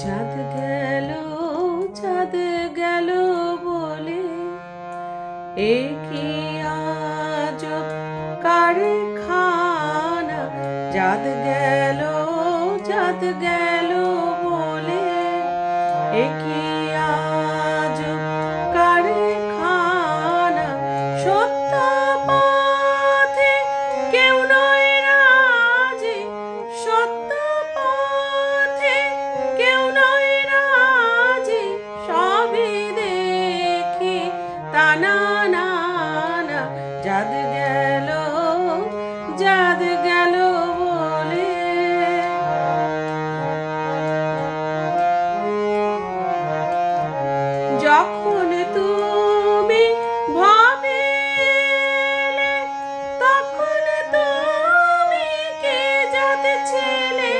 চাঁদ গেল, চাঁদ গেল বলে এ কি আজব কারখানা। চাঁদ গেল, চাঁদ গেল বলে এ কি আজব কারখানা। সত্য পথে কেউ নয় রাজি, সত্য পথে কেউ নয় রাজি, সবই দেখি তা না না না। চাঁদ গেল, চাঁদ গেল বলে যখন তুমি ভাবিলে তখন তুমি কে জাত ছিলে।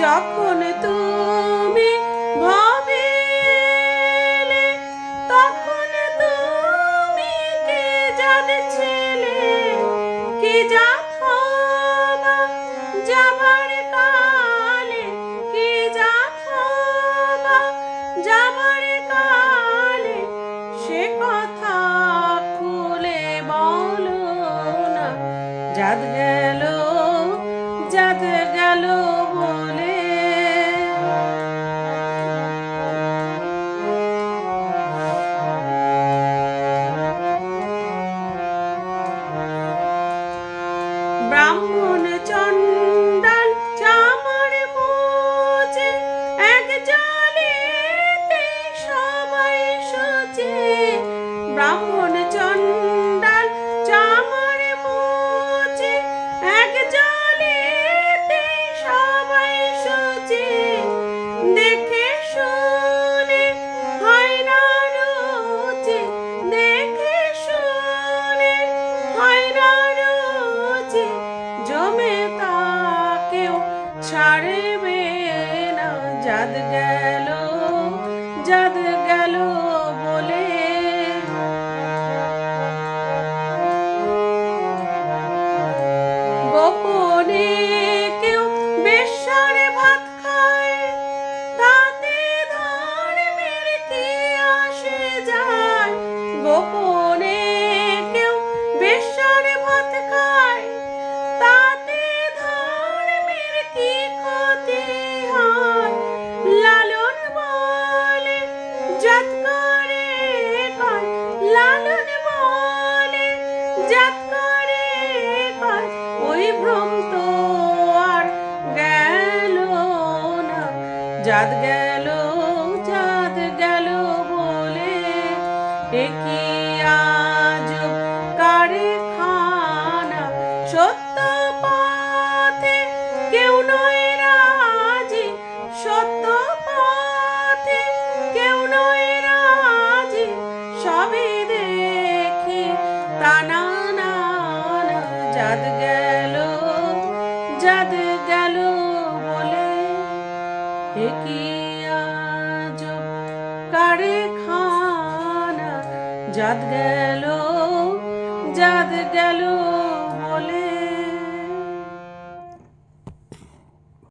যখন তুমি ভাবিলে তখন তুমি কে জাত ছিলে। কি জাত হবা যাবার কালে, কি জাত হবা যাবার কালে, সে কথা খুলে বলো না। চাঁদ গেল, চাঁদ গেল বলে ব্রাহ্মণ চণ্ডাল চামার মোচে এক জালেতে সবাই সোচে। ব্রাহ্মণ চণ্ডাল চামার মোচে এক জালেতে সবাই সোচে। দেখে শুনে হয় না রুচি, দেখে শুনে হয় না রুচি, জমে তাকেও ছাড়বে না। চাঁদ গেল, চাঁদ গেল বলে গোপনে কেউ বেশ্যার ভাত খায়, তাতে ধর্মের কি আসে যায়। গোপনে কেউ বেশ্যার ভাত খায়, তাতে ধর্মের কি ক্ষতি হয়। লালন বলে জাত করে কয়, লালন বলে জাত করে কয়, ওই ভ্রম তো আর গেল না। চাঁদ গেল, চাঁদ গেল বলে এ কি আজব কারখানা। সত্য পথে কেউ নয় রাজি, সত্য পথে কেউ নয় রাজি, সবই দেখি তা না না না। চাঁদ গেল, চাঁদ গেল বলে এ কি আজব কারখানা। চাঁদ গেল, চাঁদ গেল।